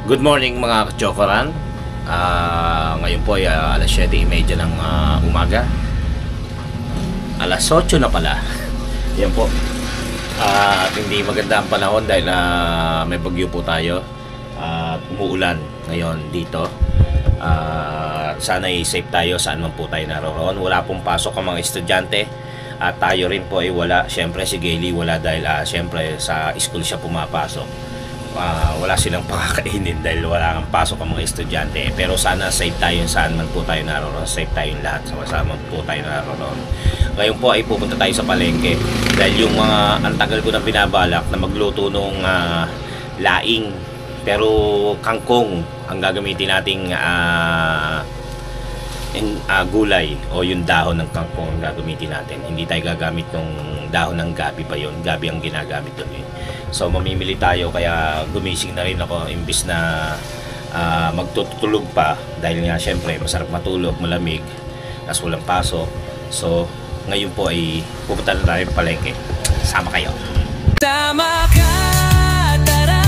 Good morning mga kachokoran. Ngayon po ay alas 7:30 ng umaga. Alas 8 na pala. Yan po. At hindi maganda ang panahon dahil may bagyo po tayo. At umuulan ngayon dito. Sana i-safe tayo saan man po tayo naroon. Wala pong pasok ang mga estudyante. At tayo rin po ay wala. Siyempre si Gayle wala dahil siyempre sa school siya pumapasok. Wala silang pakakainin dahil wala kang pasok ang mga estudyante. Pero sana safe tayo saan man po tayo naroon. Safe tayong lahat. Sama-sama po tayo naroon. Ngayon po ay pupunta tayo sa palengke. Dahil yung mga antagal ko na binabalak na magluto nung laing. Pero kangkong ang gagamitin nating gulay o yung dahon ng kangkong ang gagamitin natin. Hindi tayo gagamit ng dahon ng gabi pa yun. Gabi ang ginagamit doon eh. So mamimili tayo kaya gumising na rin ako imbis na magtutulog pa dahil nga syempre masarap matulog, malamig, tas walang pasok. So ngayon po ay pupunta na tayo palengke. Sama kayo. Tama ka, tara,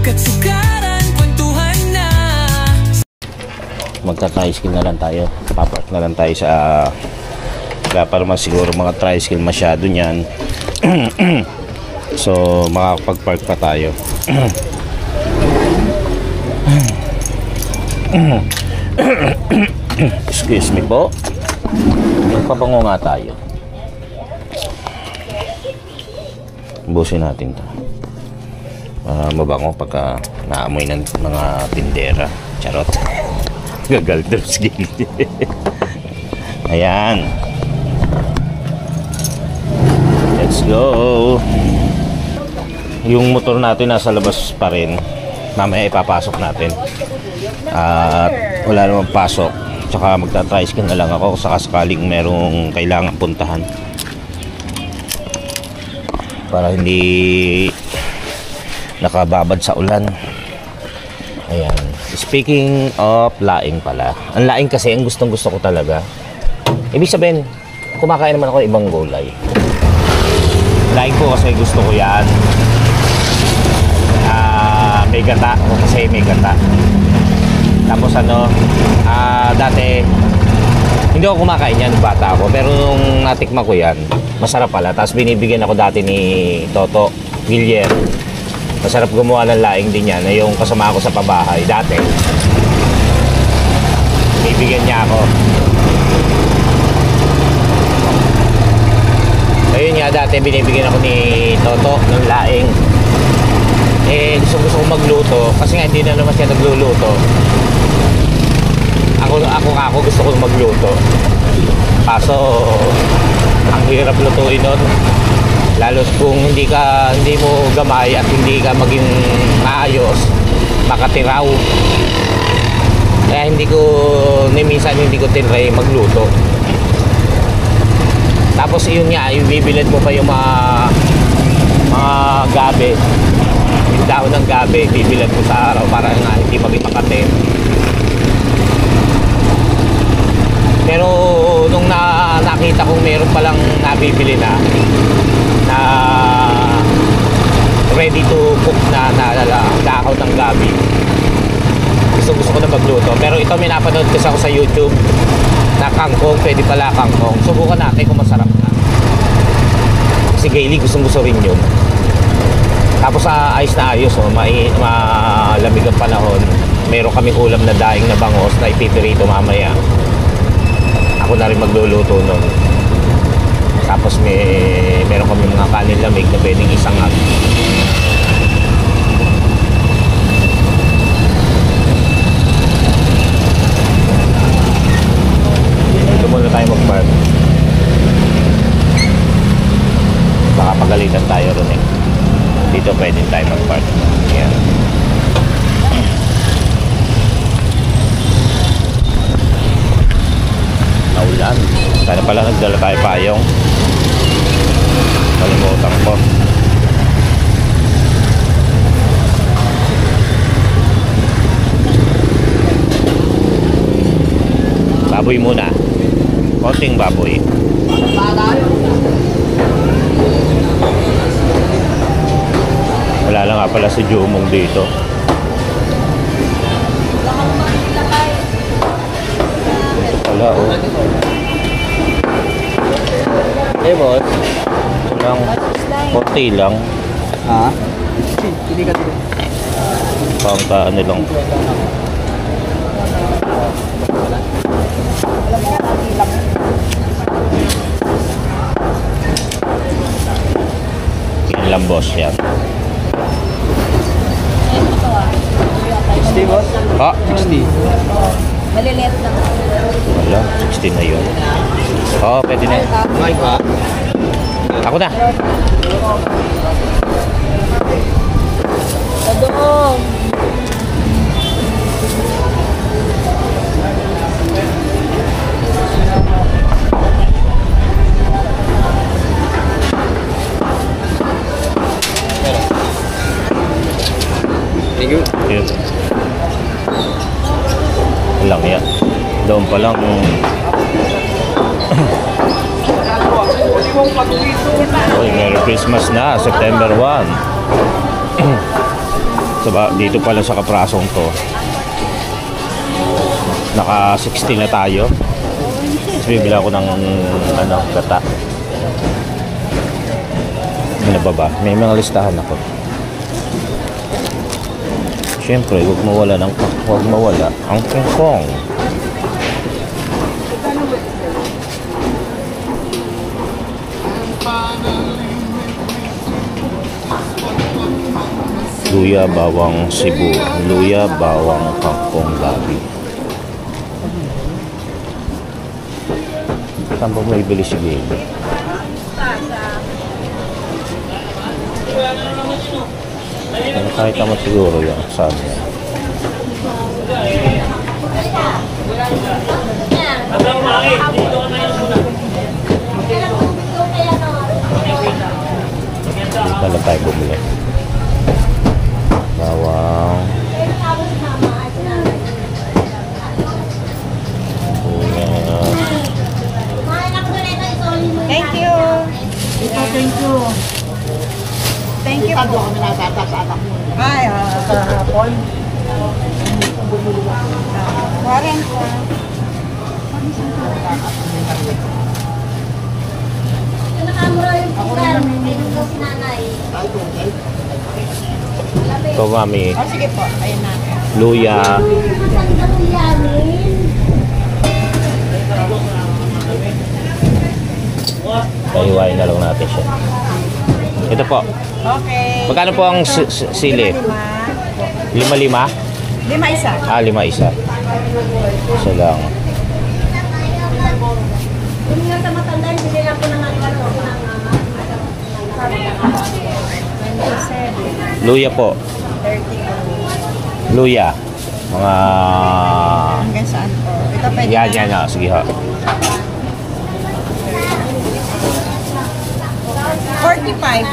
katsukaran, kwentuhan na. Magta-tricycle na lang tayo. Papark na lang tayo sa wala pa naman siguro mga tricycle masyado niyan. So makakapag-park pa tayo. Excuse me po. Magpabango nga tayo. Busin natin to. Mabango pagka naamoy ng mga tindera. Charot. Gagaldros gili. Ayan. Let's go. Yung motor natin nasa labas pa rin. Mamaya ipapasok natin. At wala namang pasok. Tsaka magta-tricycle na lang ako sakaling merong kailangan puntahan. Para hindi nakababad sa ulan. Ayan. Speaking of laing pala. Ang laing kasi ang gustong-gusto ko talaga. Ibig sabihin, kumakain naman ako ng ibang gulay. Laing ko kasi gusto ko yan. May gata. Kasi may gata. Tapos dati, hindi ako kumakain yan, bata ako. Pero nung natikma ko yan, masarap pala. Tapos binibigyan ako dati ni Toto Guillier. Masarap gumawa ng laing din yan. Na yung kasama ako sa pabahay dati. Binibigyan niya ako. Ayun nga, dati binibigyan ako ni Toto ng laing. Gusto ko magluto kasi nga hindi na naman siya nagluluto. Ako gusto ko magluto. Kaso ang hirap lutuin nun. Lalo kung hindi mo gamay at hindi ka maging maayos, makatiraw. Kaya minsan hindi ko tinry magluto. Tapos yun nga, ibibilad mo pa yung mga gabi. Yung dahon ng gabi, bibilad mo sa araw para nga hindi maging makatim. Pero nung nakita kong meron palang nabibili na ready to cook na dahon ng gabi, gusto ko na magluto. Pero ito may napanood kasi ako sa YouTube na kangkong, pwede pala kangkong. Subukan natin kung masarap na. Kasi Gayle gusto rin yun. Tapos ayos na ayos, malamig ang panahon. Meron kaming ulam na daing na bangos na ipipirito mamaya. Ako na rin magluluto nun. Tapos meron kami mga kanin lamig na pwedeng isangag. Dito muna tayo mag-park. Baka pagalitan tayo rin eh. Dito pwede tayo mag-park. Ayan. Naulan. Sana pala nagdala tayo payong. Kalimutan ko. Baboy muna. Konting baboy. Wala lang nga pala si Jumong dito. Wala, oh. Eh, boss. Ito lang. Konti lang. Ha? Hindi ka dito. Pangka ano lang. Yan lang, boss. Yan. 60 boss? Ah, 60. Maliliit lang. wala. 16 na yun. Oo, pwede na. Kumain ka? Ako na. Sa doon. Thank you. Yun. Lang yan. Doon pa lang. Oy, Merry Christmas na. September 1. So, dito pala sa kaprasong to. Naka 60 na tayo. Tapos bibila ko ng ano, gata. Ano ba ba? May mga listahan ako. Siyempre, huwag mawala ang kangkong. Luya, bawang Cebu. Luya, bawang kangkong gabi. Saan ba may bili si Baby? Kahit naman siguro yan. Saan yan? Dito na tayo bumili. Bawang. Thank you. Thank you. Thank you po. Ay, kahapon. Warren po. Ito mami. Oh, sige po. Ayun na. Luya. Pahiwain na lang natin siya. Ito po. Okay. Magkano po ang sili? 5-5? 5 isa. Ah, 5 isa. Isa lang. Yung nga sa matanda, hindi lang po ng Luya po. 30. Luya. Mga... Hanggang saan po? Ito pwede Yan, na. yan. Oh. Sige ho. 45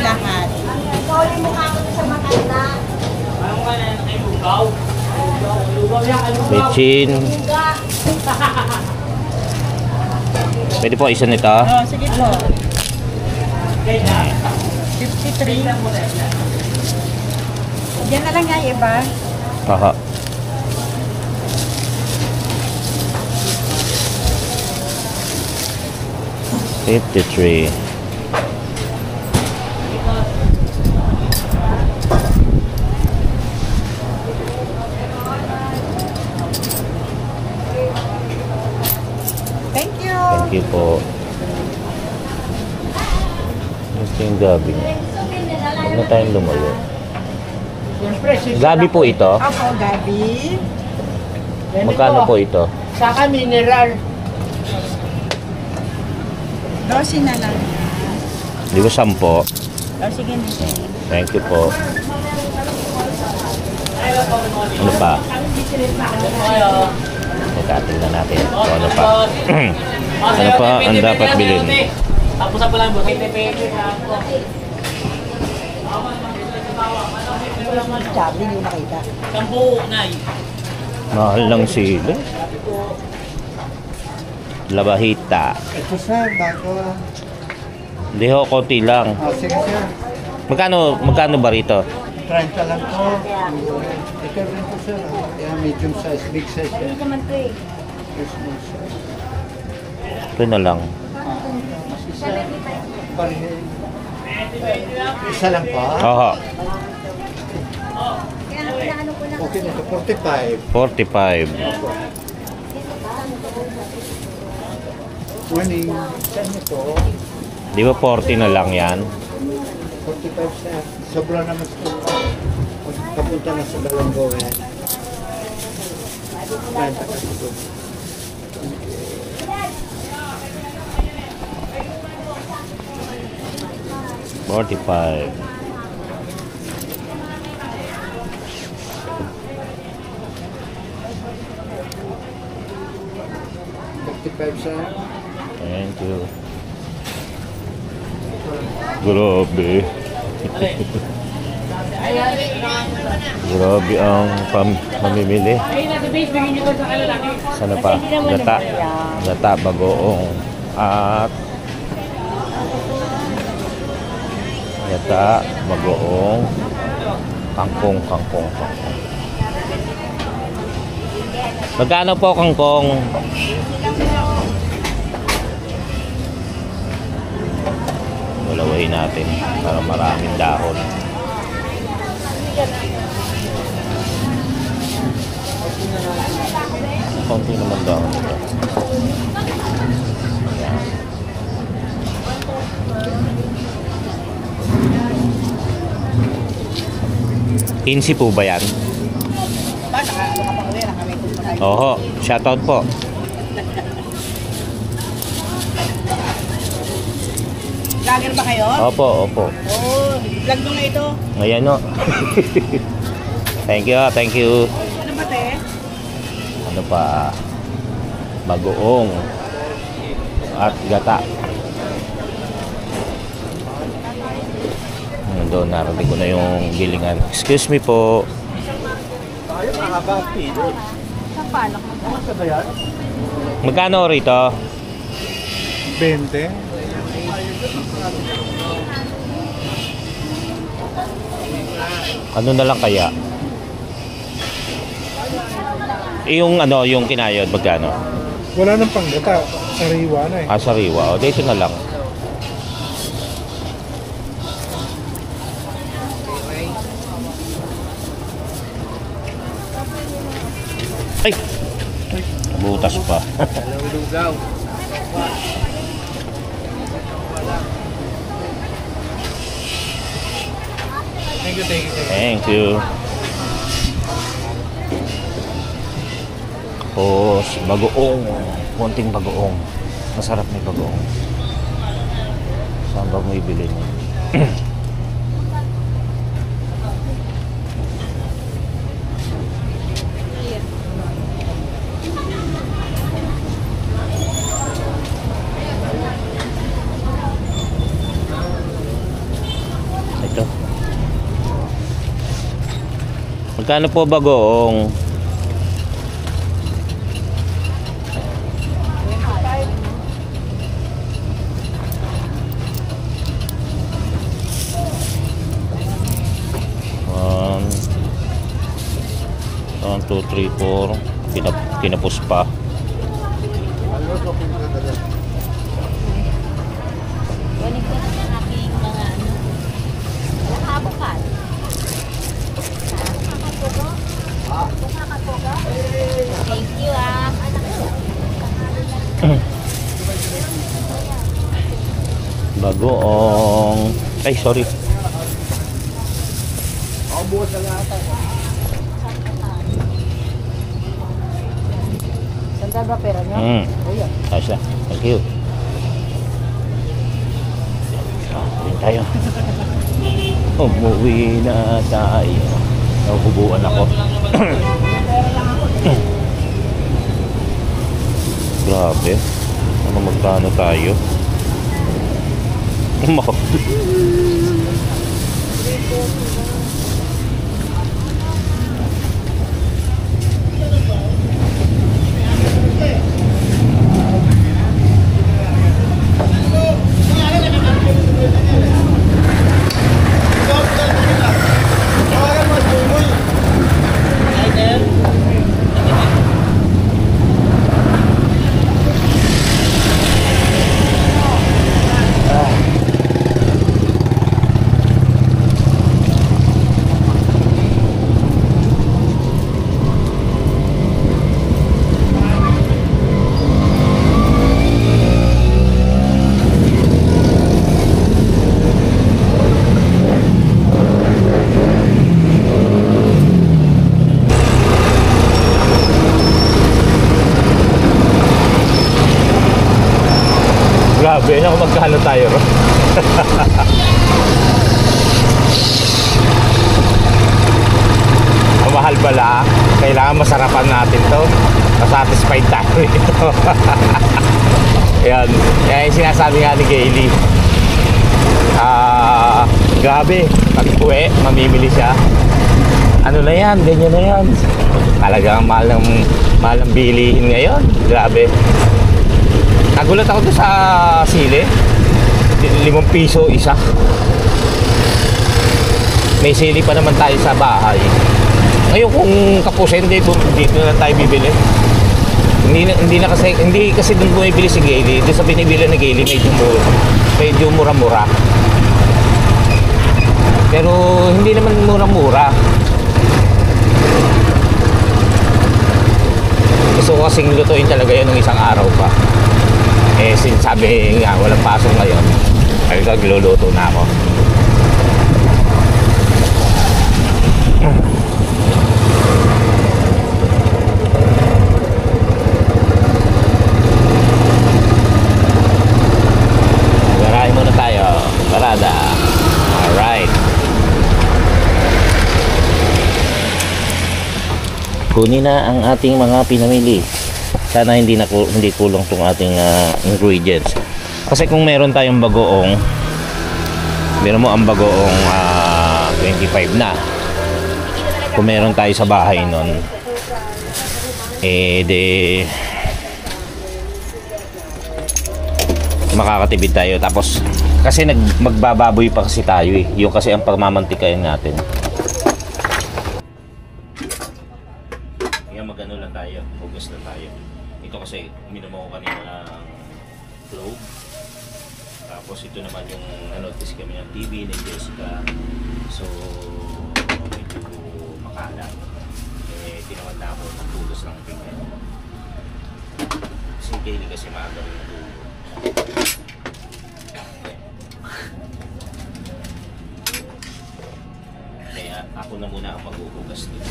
lahat. Bechin. Pwede po isa nito. Oh, sige po. 53. Yan na lang nga iba. Aha. $53. Thank you. Thank you po. Ito yung gabi niya. Huwag na tayong lumayo. Gabi po ito. Opo, Gabi. Magkano po ito? Saka mineral. 12 na lang. Di ba 10? Oh, sige na. Thank you po. Ano pa? Tingnan natin. So, ano pa? Ano pa ang dapat bilhin? Tapos sa pala mo, Sabi yung nakita. Sampu, nay. Mahal lang sila. Labahita. Ito sir, bago. Hindi ho, konti lang. Sige sir, Magkano ba rito? 30 lang po. Ito rin po sir. Medium size, big size. Yes, small size. Ito na lang. Isa lang pa? Oo. Okay na ito, 45. 45. Morning. Saan niyo po? Di ba 40 na lang yan? 45 sa sobra naman sa papunta na sa Balanggo eh. Benta kasi ito. $45. Sa Thank you. Grabe. Grabe ang mamimili. Sana pa? Gata. Gata, bagoong. At gata, bagoong. Kangkong. Magkano po kangkong? Dalawahin natin para maraming dahon. Konti naman dahon ito. Ayan. Insi po ba yan? Oho, shoutout po. Lager ba kayo? Opo. Oo, vlog mo nga ito. Ayan o. Thank you. Ano ba, te? Ano pa? Bagoong. At gata. Doon, narating ko na yung gilingan. Excuse me po. Magkano rito? 20. Ano na lang kaya? Yung yung kinayod, magkano? Wala nang panggata. Sariwa na eh. Sariwa. O, dito na lang. Ay! Butas pa. Thank you. Tapos, bagoong. Konting bagoong. Masarap may bagoong. Saan ba mo ibili niya? Ito. Magkano po bagoong? One, 2, 3, 4. Kinapos pa. Thank you Bagoong. Ay, sorry. Saan ba pera niyo? Ayos na. Thank you. Ayun tayo. Umuwi na tayo. Nahubuan ako. Grabe. Ano magkano tayo? Grabe, naku, magkano tayo ro? Mahal pala. Kailangan masarapan natin to. Masatisfied tayo ito. Yan. Yan yung sinasabi nga ni Gailey. Grabe. Pag uwi, mamimili siya. Ano na yan? Ganyan na yan. Talagang mahal ng bilihin ngayon. Grabe. Nagulat ako doon sa sili. 5 piso isa. May sili pa naman tayo sa bahay. Ngayon kung kapusin, dito na lang tayo bibili. Hindi kasi doon bumibili si Gailey. Doon sa binibili ni Gailey, medyo mura-mura. Pero hindi naman mura-mura. Gusto ko kasing lutuin talaga yun ng isang araw pa. Eh, sinasabi nga, walang pasok ngayon. Ay, nagluluto na ako. Garahin muna tayo. Parada. Alright. Kunin na ang ating mga pinamili. Sana hindi kulang tong ating ingredients. Kasi kung meron tayong bagoong, meron mo ang bagoong 25 na. Kung meron tayo sa bahay nun, makakatipid tayo. Tapos kasi magbababoy pa kasi tayo eh. Yung kasi ang pagmamantikain natin. Kaya magano lang tayo, focus lang tayo. Ito kasi uminom ako kanina ng clove. Tapos ito naman yung nanotice kami ng TV ni Jessica. So medyo makalat. Tinawad na ako ng tulos lang tingnan. Kasi Gailey kasi maaga rin natulog. Kaya ako na muna ang maghuhugas dito.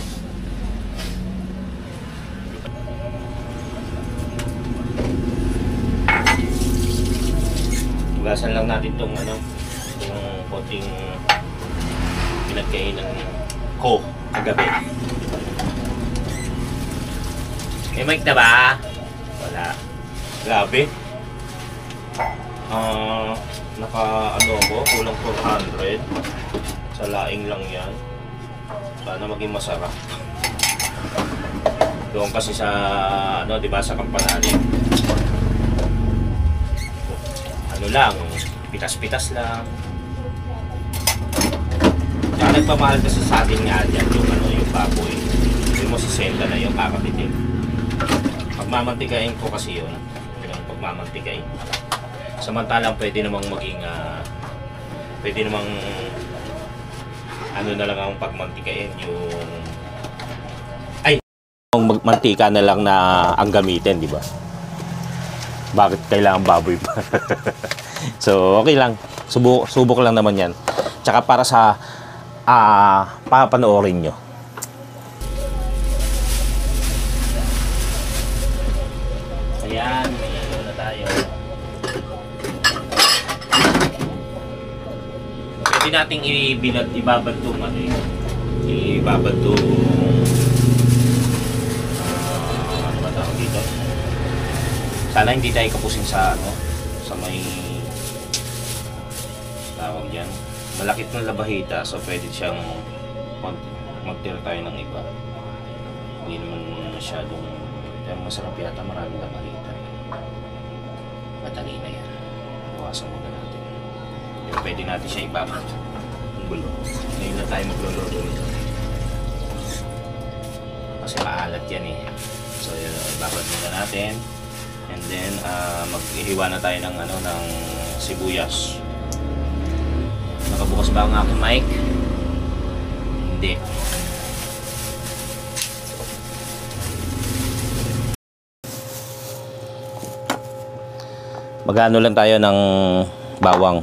Hugasan lang natin itong yung konting pinagkainan ko kagabi. May mic na ba? Wala. Grabe. Ako, kulang 400. Sa laing lang yan. Sana maging masarap. Doon kasi sa, diba, sa Kampanali. Lang, pitas-pitas lang. Kaya nagpamahal kasi sa atin nga dyan yung baboy. Hindi mo sisenta na yung kakapitin. Pagmamantikain ko kasi yun. Yung pagmamantikain. Samantalang pwede namang maging pwede namang na lang ang pagmantikain yung mantika na lang na ang gamitin, di ba? Bakit kailangan baboy pa? So, okay lang. Subok lang naman yan. Tsaka para sa papanoorin nyo. Ayan, may na tayo. Pwede nating ibabad itong ibabad itong ano ba tawag dito? Sana hindi tayo kapusin sa sa may tawag yan. Malakit ng labahita, so pwede siyang magtira tayo ng iba. Hindi naman masyadong masarap yata, maraming labahita. Madali na yan. Bawasan muna natin. Pero pwede natin siya ibabad. Ang gulo. Ngayon na tayo magluluto nito. Kasi maalat yan eh. So ibabad muna natin. And then maghihiwa na tayo ng ng sibuyas. Nakabukas ba ang aking mic? Hindi. Magano lang tayo ng bawang.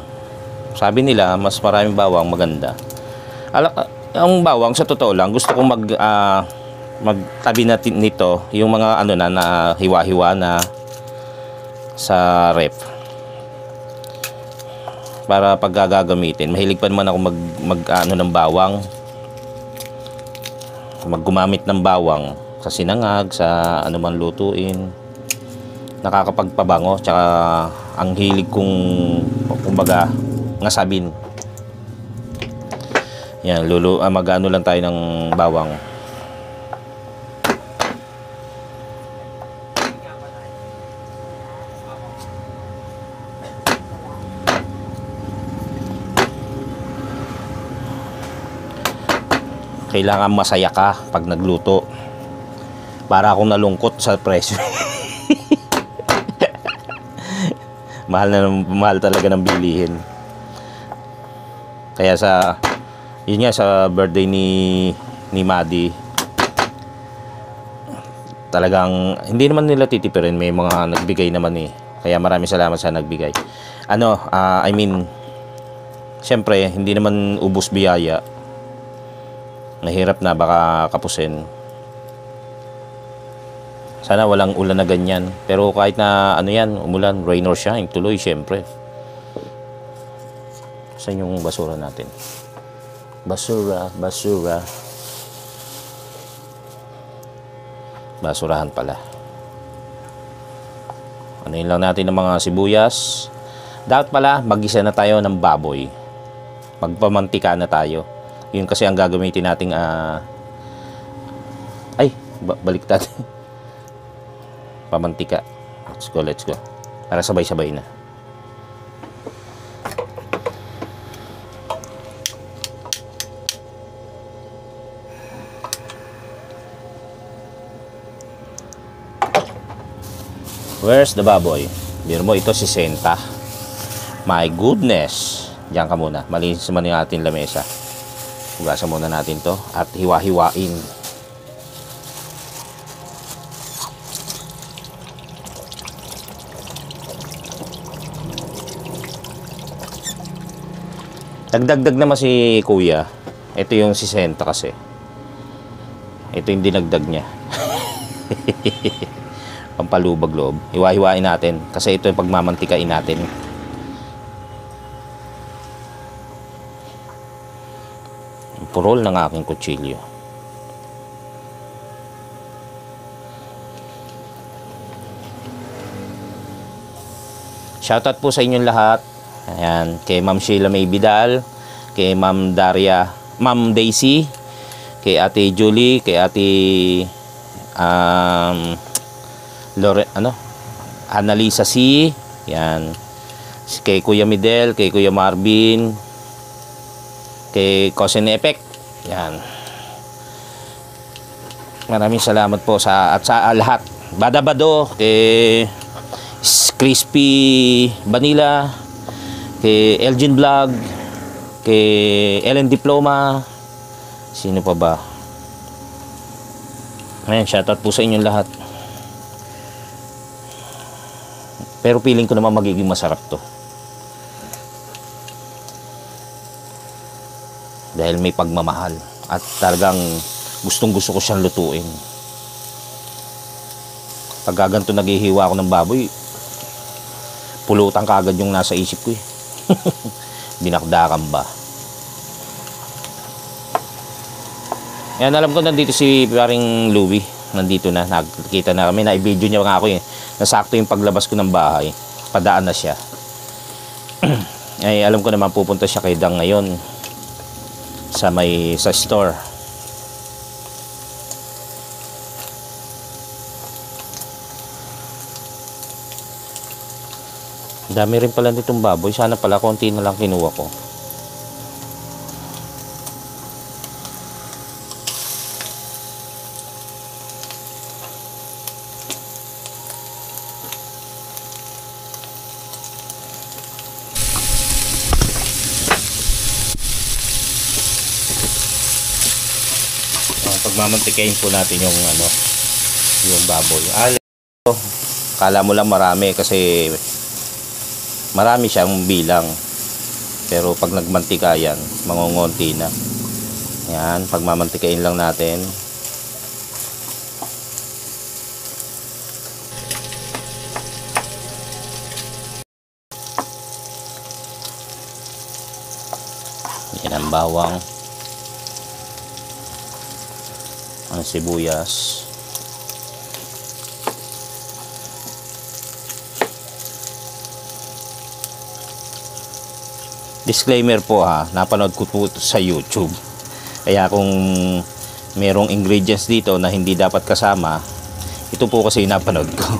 Sabi nila mas maraming bawang maganda. Ang bawang sa totoo lang gusto kong magtabi natin nito yung mga na hiwa-hiwa na sa ref. para pag gagamitin. Mahilig pa naman ako mag ng bawang. Maggumamit ng bawang sa sinangag, sa anumang lutuin. Nakakapagpabango, tsaka ang hilig kong kumbaga ngasabin. Yan, mag-ano lang tayo ng bawang. Kailangan masaya ka pag nagluto. Para akong nalungkot sa presyo. mahal talaga ng bilihin. Kaya yun nga, sa birthday ni Madi, talagang hindi naman nila titipirin, may mga nagbigay naman eh. Kaya maraming salamat sa nagbigay. I mean, syempre hindi naman ubos biyaya. Nahirap na, baka kapusin. Sana walang ulan na ganyan. Pero kahit na umulan, rain or shine, tuloy syempre. Saan yung basura natin? Basura. Basurahan pala. Anuin lang natin ng mga sibuyas. Dapat pala, mag-isa na tayo ng baboy. Magpamantika na tayo. Yun kasi ang gagamitin nating baliktad. Pamantika. Let's go. Para sabay-sabay na. Where's the baboy? Biro mo, ito si Senta. My goodness. Diyan ka muna. Malinis naman yung ating lamesa. Hugasan muna natin to at hiwa-hiwain. Dagdag naman si Kuya. Ito yung si Senta kasi. Ito yung dinagdag niya. Pampalubag loob. Hiwa-hiwain natin kasi ito yung pagmamantikain natin. Purol ng aking kutsilyo. Shoutout po sa inyong lahat. Ayan, kay Ma'am Sheila May Vidal, kay Ma'am Daisy, kay Ate Julie, kay Ate Annalisa C. Yan. Kay Kuya Midel, kay Kuya Marvin, kay Cousin Epek. Yan. Maraming salamat po sa lahat. Badabado, kay Crispy Vanilla, kay Elgin Vlog, kay Ellen Diploma. Sino pa ba? Ayan, shoutout po sa inyong lahat. Pero feeling ko naman magiging masarap to. Dahil may pagmamahal at talagang gustong-gusto ko siyang lutuin. Pag ganito naghihiwa ako ng baboy, pulutan kaagad yung nasa isip ko eh. Dinakdakan ba? Yan, alam ko nandito si paring Louie. Nandito na, nakikita na kami, na-video niya nga ako eh. Nasakto yung paglabas ko ng bahay. Padaan na siya. Ay, alam ko naman pupunta siya kay Dang ngayon. Sa store. Dami rin pala nitong baboy. Sana pala konti na lang kinuha ko. Pagmamantikain po natin yung yung baboy. Kala mo lang marami kasi marami siyang bilang. Pero pag nagmantika yan, mangungonti na. Yan, pagmamantikain lang natin. bawang, ang sibuyas, disclaimer po ha, napanood ko po sa YouTube, kaya kung merong ingredients dito na hindi dapat kasama, ito po kasi napanood ko.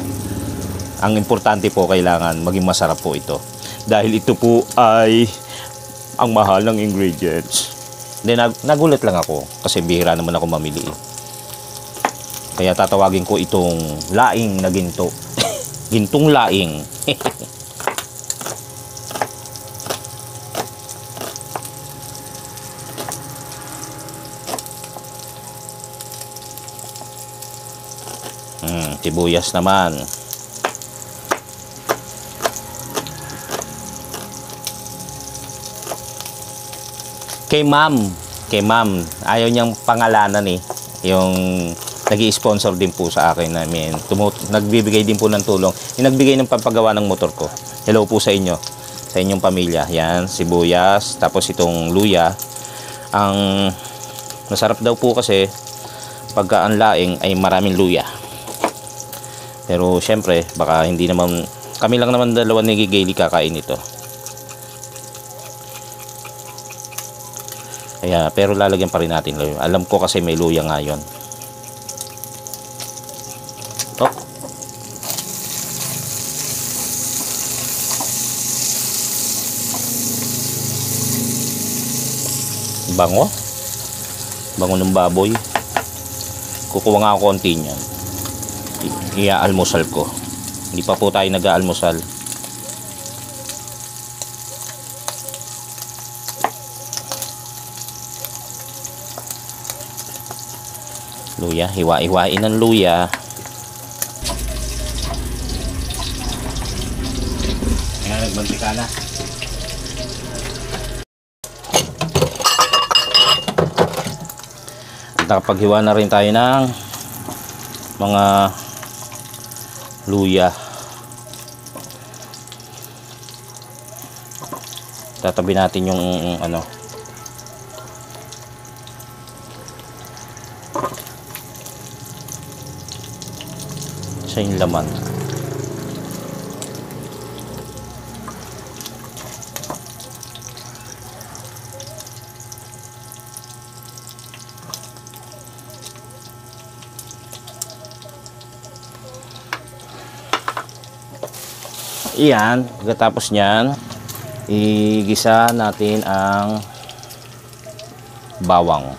Ang importante po, kailangan maging masarap po ito, dahil ito po ay ang mahal ng ingredients. Then nagulat lang ako kasi bihira naman ako mamili. Kaya tatawagin ko itong laing na ginto. Gintong laing. Sibuyas naman. Kay ma'am, ayaw niyang pangalanan eh. Yung nag-i-sponsor din po sa akin, nagbibigay din po ng tulong. Yung nagbigay ng pampagawa ng motor ko. Hello po sa inyo, sa inyong pamilya. Yan, sibuyas, tapos itong luya. Ang masarap daw po kasi pagka ang laing ay maraming luya. Pero syempre, baka hindi naman, kami lang naman dalawa ni Gigeli kakain ito. Kaya, pero lalagyan pa rin natin luya. Alam ko kasi may luya nga yun. Oh. Bango. Bango ng baboy. Kukuha nga ako konti niyan. Ia-almusal ko. Hindi pa po tayo nag-aalmusal. Luya, hiwa-hiwain ng luya. Ayan, nagmantika na. At nakapaghiwa na rin tayo ng mga luya. Tatabi natin yung ano, sa yung laman. Iyan, pagkatapos nyan, igisa natin ang bawang.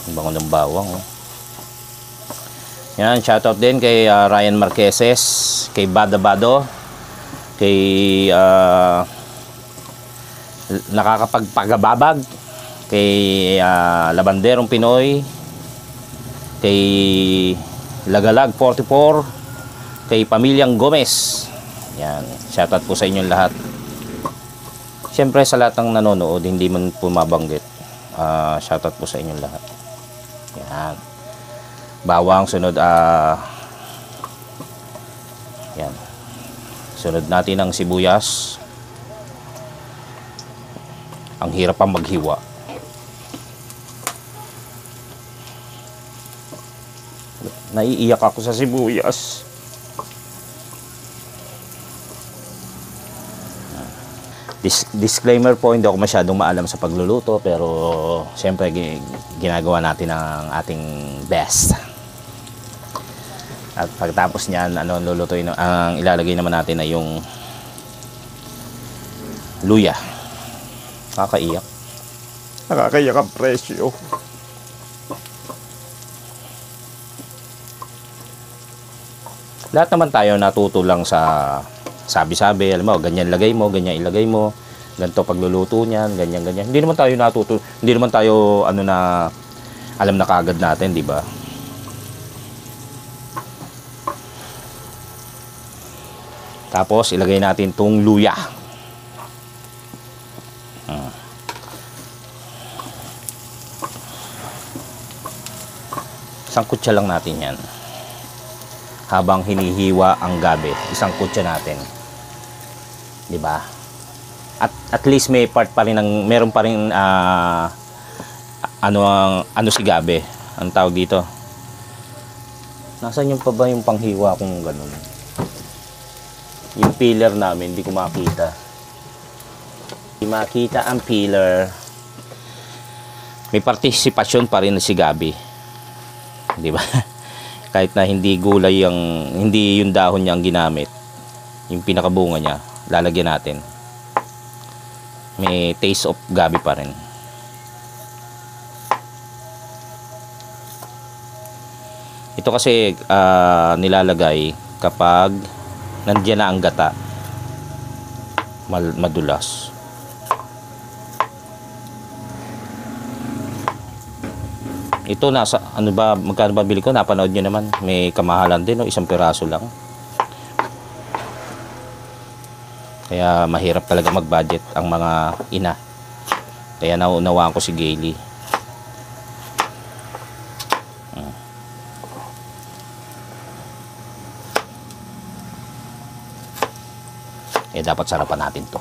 Ang bango ng bawang. Oh. Yan, shoutout din kay Ryan Marqueses, kay Badabado, kay nakakapagpagababag, kay Labanderong Pinoy, kay Lagalag 44, kay Pamilyang Gomez. Yan, shoutout po sa inyong lahat. Siyempre sa lahat ng nanonood, hindi man po mabanggit, shoutout po sa inyong lahat. Yan, bawang sunod. Yan, sunod natin ang sibuyas. Ang hirap pang maghiwa. Naiiyak ako sa sibuyas. Disclaimer po, hindi ako masyadong maalam sa pagluluto, pero siyempre ginagawa natin ang ating best. At pagtapos niyan, lulutuin, ang ilalagay naman natin ay yung luya. Nakakaiyak. Nakakaiyak ang presyo. Lahat naman tayo natuto lang sa sabi-sabi. Alam mo, ganyan lagay mo, ganyan ilagay mo. Ganito pagluluto niyan, ganyan-ganyan. Hindi naman tayo natuto. Hindi naman tayo alam na kaagad natin, di ba? Tapos ilagay natin tong luya. Isang kutsa lang natin yan. Habang hinihiwa ang gabi, isang kutsa natin. 'Di ba? At least may part pa rin ng meron pa rin ano si gabi. Ang tawag dito. Nasaan yung pa ba yung panghiwa kung ganun? Yung pillar namin, hindi ko makita. Hindi makita ang pillar. May partisipasyon pa rin si gabi. 'Di ba? Kahit na hindi gulay hindi yung dahon niya ang ginamit. Yung pinakabunga niya, lalagyan natin. May taste of gabi pa rin. Ito kasi nilalagay kapag nandiyan na ang gata. Madulas. Ito nasa ano ba, magkano ba bili ko? Napanood niyo naman, may kamahalan din, no? Isang piraso lang. Kaya mahirap talaga mag-budget ang mga ina. Kaya naunawaan ko si Gayle. Dapat sarapan natin to.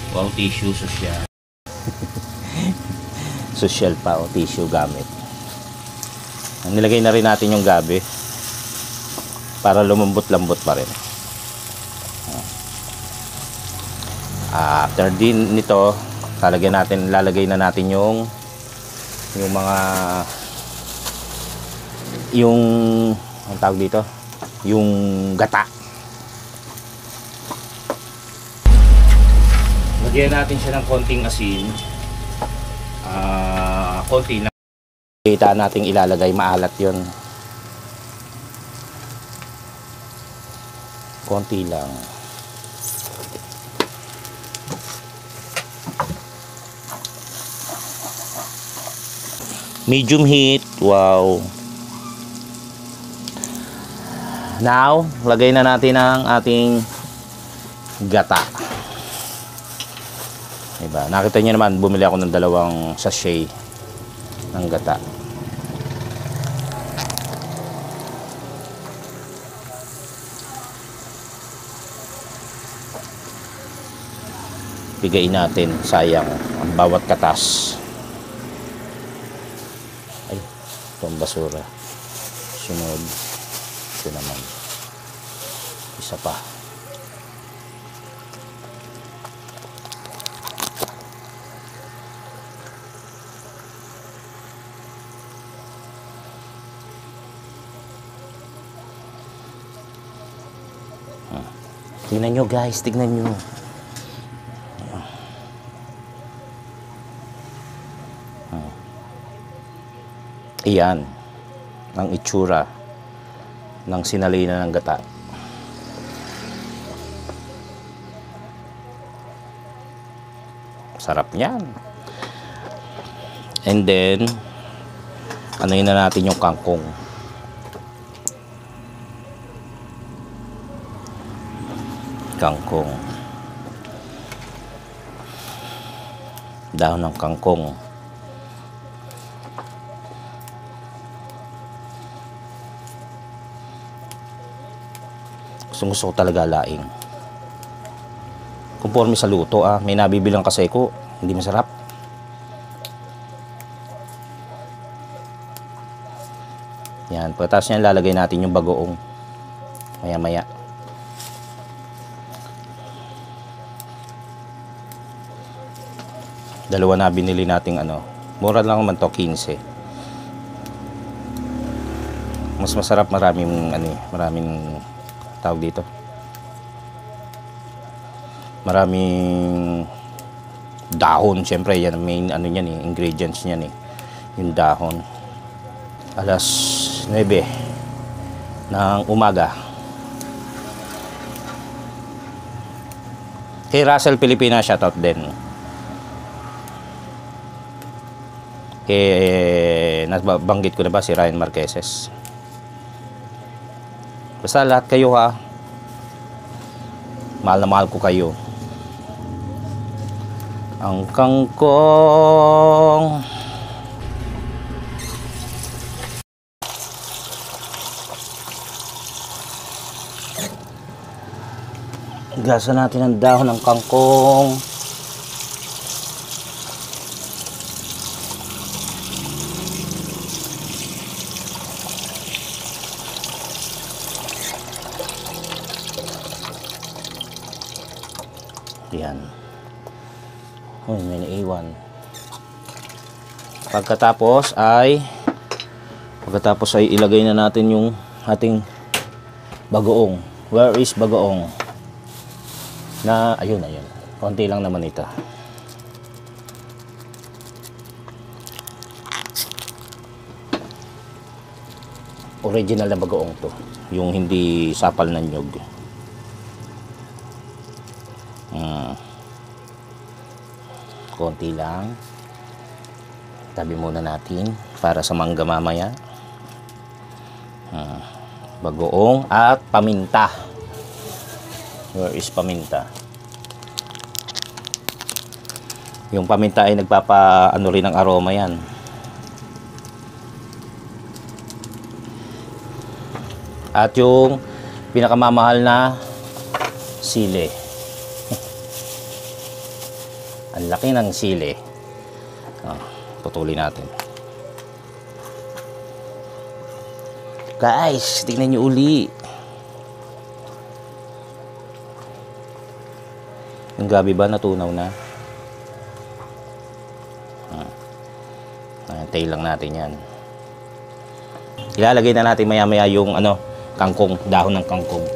Wow, tissue social. Social pa o tissue gamit. Nilagay na rin natin yung gabi para lumambot-lambot pa rin. After din nito, lalagay na natin yung mga ang tawag dito, yung gata. Lagyan natin siya ng konting asin. Konti na. Kita nating ilalagay, maalat yon. Konti lang. Medium heat. Wow. Now, lagay na natin ang ating gata. Diba? Nakita niyo naman, bumili ako ng 2 sachet ng gata. Bigayin natin, sayang ang bawat katas. Ay, itong basura. Sunod. Ito naman. Isa pa. Tingnan nyo guys, tignan nyo. Iyan ang itsura ng sinalina ng gata. Sarap niyan. And then anuin na natin yung kangkong. Dahon ng kangkong. Gusto ko talaga laing. Conforme sa luto may nabibilang kasi ko, hindi masarap. Yan, pagkatapos niyan lalagay natin yung bagoong. Maya-maya. Dalawa na binili nating ano. Mura lang naman to, 15. Mas masarap, maraming ano, maraming tawag dito. Maraming dahon, syempre yan ang main ano niyan eh, ingredients niyan eh. Yung dahon. Alas 9 ng umaga. Kay Russell Pilipinas, shoutout din. Nabanggit ko na ba si Ryan Marqueses? Basta lahat kayo ha. Mahal na mahal ko kayo. Ang kangkong. Gasa natin ang dahon ng kangkong. Yan. Uy, may naiwan. Pagkatapos ay ilagay na natin yung ating bagoong. Where is bagoong? Na ayun. Konti lang naman ito. Original na bagoong to. Yung hindi sapal na nyog. Konti lang. Tabi muna natin para sa mangga mamaya. Bagoong at paminta. Where is paminta? Yung paminta ay nagpapa-ano rin ng aroma yan. At yung pinakamamahal na sili. Ang laki ng sili. Putulin natin. Guys, tingnan nyo uli. Yung gabi ba natunaw na? Tail lang natin yan. Ilalagay na natin maya maya yung ano, kangkong, dahon ng kangkong.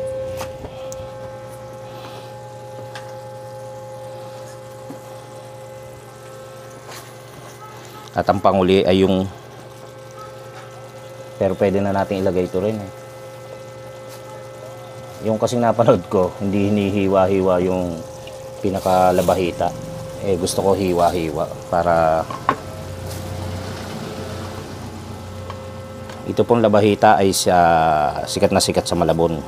At ang panguli ay yung, pero pwede na natin ilagay ito rin eh. Yung kasing napanood ko, hindi hinihiwa-hiwa yung pinakalabahita. Gusto ko hiwa-hiwa para ito pong labahita ay sikat na sikat sa Malabon.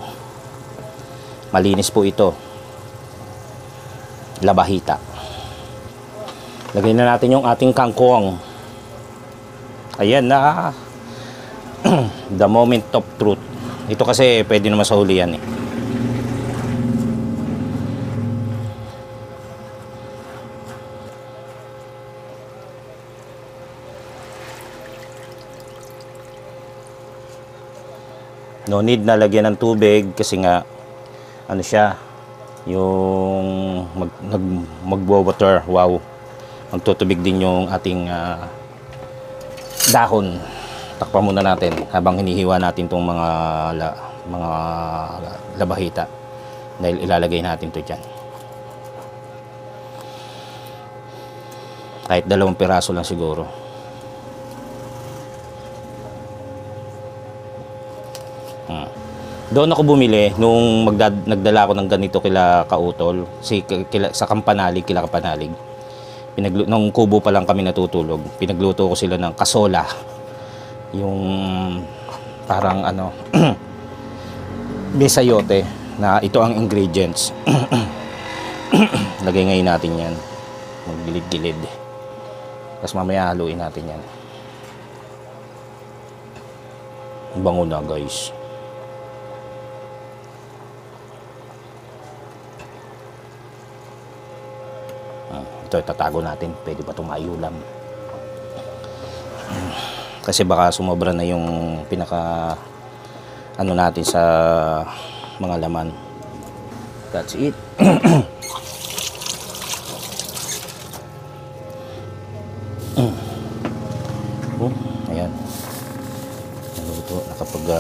Malinis po ito. Labahita. Lagyan na natin yung ating kangkong. Ayan na. The moment of truth. Ito kasi pwede naman sa huli yan eh. No need na lagyan ng tubig kasi nga ano siya, yung magwo-water. Wow. Magtutubig din yung ating dahon. Takpan muna natin habang hinihiwa natin tong mga labahita dahil ilalagay natin to dyan. Kahit 2 piraso lang siguro. Doon ako bumili nung nagdala ako ng ganito kila Kautol, sa Kampanalig, kila Kampanalig. Nung kubo pa lang kami natutulog, pinagluto ko sila ng kasola. Yung parang ano, besayote na ito ang ingredients. Lagay ngayon natin yan. Maggilid-gilid. Tapos mamaya haluin natin yan. Bango na guys. Ito itatago natin, pwede pa itong maiulam kasi baka sumobra na yung pinaka ano natin sa mga laman. That's it.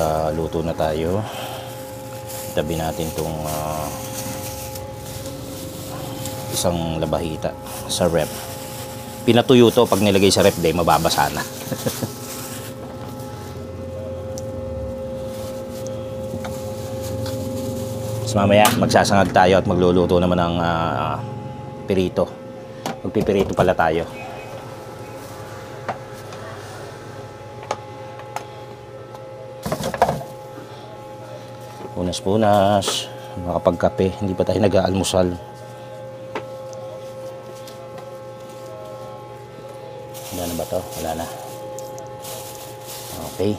nakaluto na tayo. Tabi natin tong isang labahita sa rep. Pinatuyo to, pag nilagay sa rep day mababasa na. So mamaya magsasangag tayo at magluluto naman ng pirito. Magpipirito pala tayo. Punas-punas, makapagkape, hindi pa tayo nag-aalmusal. Wala na ba to? Wala na. Okay.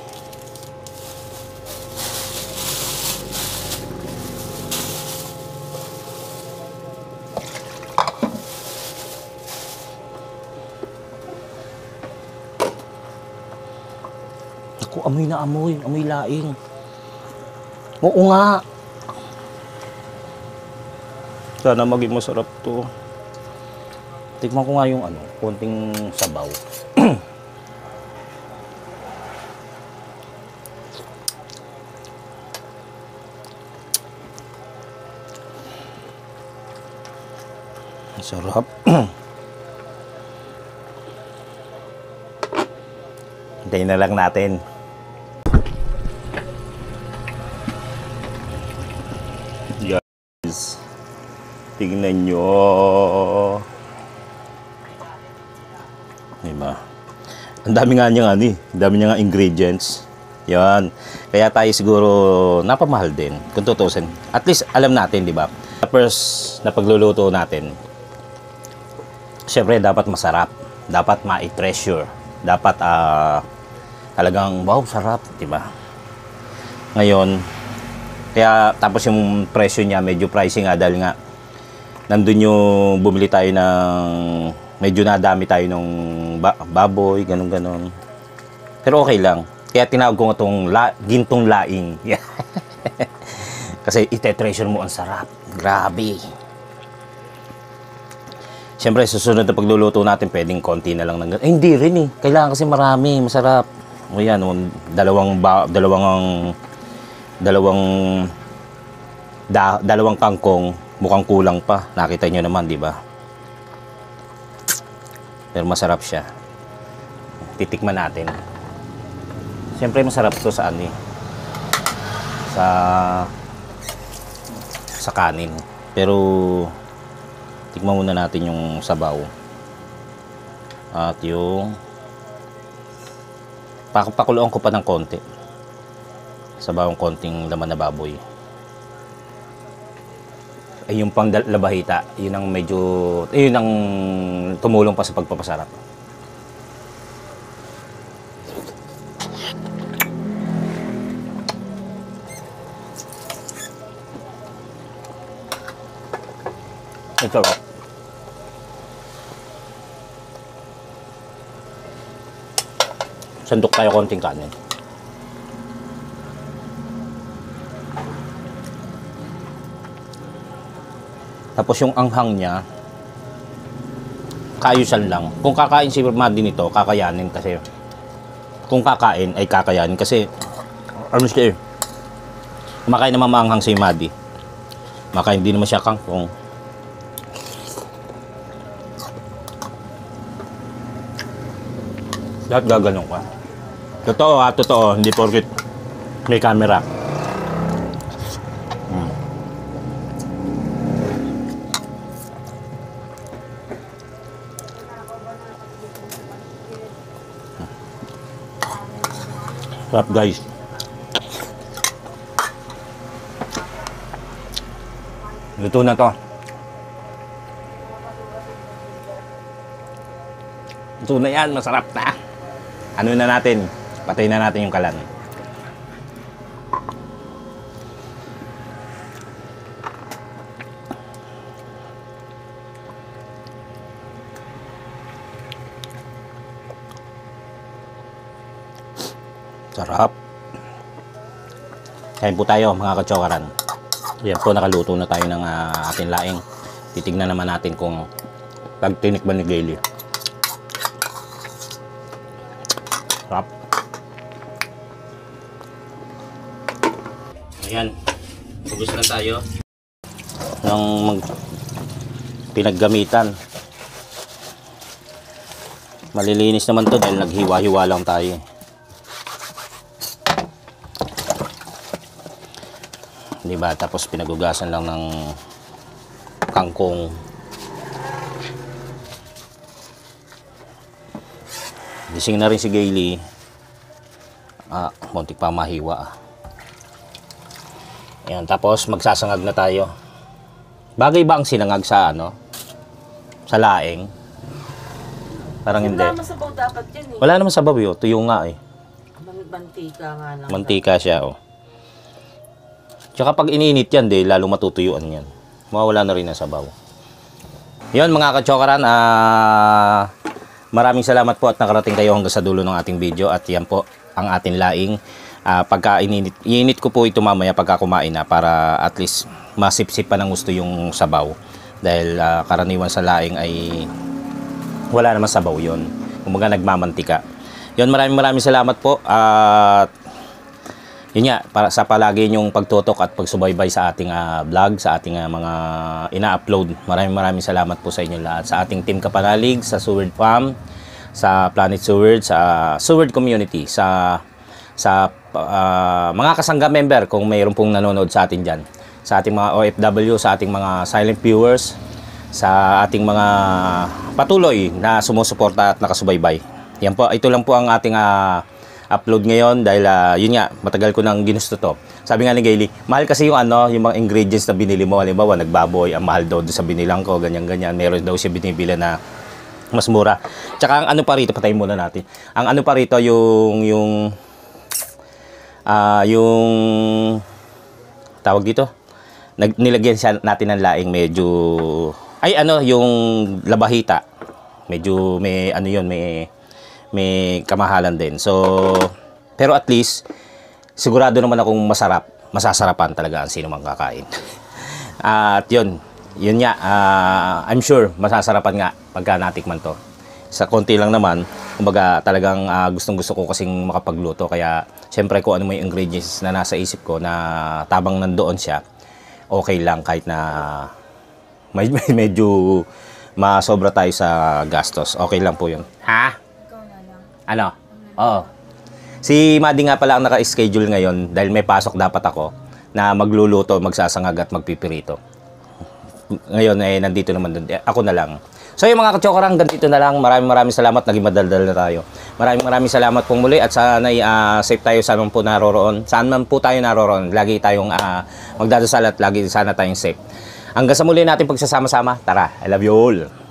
Ako, amoy na amoy. Amoy laing. Oo nga. Sana maging masarap to. Tikman ko nga yung konting sabaw. Sarap. Hintayin na lang natin. Guys, tingnan nyo. Diba? Ang dami nga niya ang dami niya nga ingredients. Yan. Kaya tayo siguro napamahal din kung tutusin. At least alam natin, di ba? First na pagluluto natin, syempre dapat masarap. Dapat ma-treasure. Dapat talagang wow, sarap, di ba? Ngayon, kaya tapos yung presyo niya medyo pricey nga dahil nga nandun yung bumili tayo ng medyo nadami tayo ng baboy, ganun-ganon. Pero okay lang. Kaya tinawag ko nga itong gintong laing. Kasi ite-treasure mo ang sarap. Grabe. Siyempre, susunod na pagluluto natin, pwedeng konti na lang ng hindi rin eh. Kailangan kasi marami, masarap. O yan, dalawang kangkong, mukhang kulang pa. Nakita nyo naman, di ba? Pero masarap siya. Titikman natin. Siyempre masarap to sa sa kanin. Pero tikman muna natin yung sabaw. At yung pakuluan ko pa ng konti. Sabawang konting laman na baboy. Ay, yung pang labahita, yun ang medyo, yun ang tumulong pa sa pagpapasarap. Ito. Sandok tayo konting kanin. Tapos yung anghang niya, kaayusan lang. Kung kakain si Madi nito, kakayanin kasi. Kung kakain, ay kakayanin kasi, siya eh. Kumakain naman maanghang si Madi. Makain din naman siya kangkong. Lahat gaganong ka. Totoo ha, totoo. Hindi porket may camera. Sarap guys. Luto na to. Luto na yan, masarap na. Ano na natin? Patay na natin yung kalan. Sarap. Kain po tayo mga katsokaran. Yan po, nakaluto na tayo ng ating laing. Titignan naman natin kung pagtinikman ni Gayle. Sarap. Ayan. Focus na tayo. Ng pinaggamitan. Malilinis naman to dahil naghiwa-hiwa lang tayo. Diba? Tapos pinagugasan lang ng kangkong. Gising na rin si Gayle. Muntik pa mahiwa. Ayan, tapos magsasangag na tayo. Bagay ba ang sinangag sa ano? Sa laing? Parang hindi. Wala naman sabaw dapat yan eh. Wala naman sabaw yun. Tuyo nga eh. Mantika nga lang. Mantika siya oh. Tsaka pag ininit yan, lalo matutuyuan yan. Mawawala na rin ang sabaw. Yun mga kachokaran, maraming salamat po at nakarating kayo hanggang sa dulo ng ating video. At yan po ang ating laing. Pagka ininit ko po ito mamaya pagka kumain na para at least masipsip pa ng gusto yung sabaw. Dahil karaniwan sa laing ay wala naman sabaw yun. Kumbaga nagmamantika. Yun, maraming salamat po. At yun nga, para sa palagi yung pagtutok at pagsubaybay sa ating vlog, sa ating mga ina-upload. Maraming salamat po sa inyo lahat. Sa ating Team Kapanalig, sa Seward Farm, sa Planet Seward, sa Seward Community, sa mga kasangga member kung mayroon pong nanonood sa atin dyan. Sa ating mga OFW, sa ating mga silent viewers, sa ating mga patuloy na sumusuporta at nakasubaybay. Yan po, ito lang po ang ating upload ngayon dahil yun nga, matagal ko nang ginusto to. Sabi nga ni Gayle, mahal kasi yung yung mga ingredients na binili mo. Halimbawa, nagbaboy, ang mahal daw sa binilang ko, ganyan-ganyan. Meron daw siya binibila na mas mura. Tsaka ang ano pa rito, patayin muna natin. Ang ano pa rito, yung tawag dito, nilagyan siya natin ng laing medyo, yung labahita. Medyo may may kamahalan din. So, pero at least, sigurado naman akong masasarapan talaga ang sino mang kakain. At yun nga, I'm sure masasarapan nga pagka natikman to. Sa konti lang naman, kumbaga talagang gustong-gusto ko kasing makapagluto. Kaya, syempre kung ano may ingredients na nasa isip ko na tabang nandoon siya, okay lang kahit na medyo masobra tayo sa gastos. Okay lang po yun. Ha? Ano? Oo. Si Maddie nga pala ang naka-schedule ngayon dahil may pasok dapat ako na magluluto, magsasangag at magpipirito. Ngayon nandito naman doon. Ako na lang. So yung mga kachokarang, ganito na lang. Maraming salamat. Naging madaldal na tayo. Maraming salamat pong muli at sana safe tayo saan man po naroroon. Saan man po tayo naroroon. Lagi tayong magdadasal at lagi sana tayong safe. Hanggang sa muli natin pagsasama-sama. Tara, I love you all.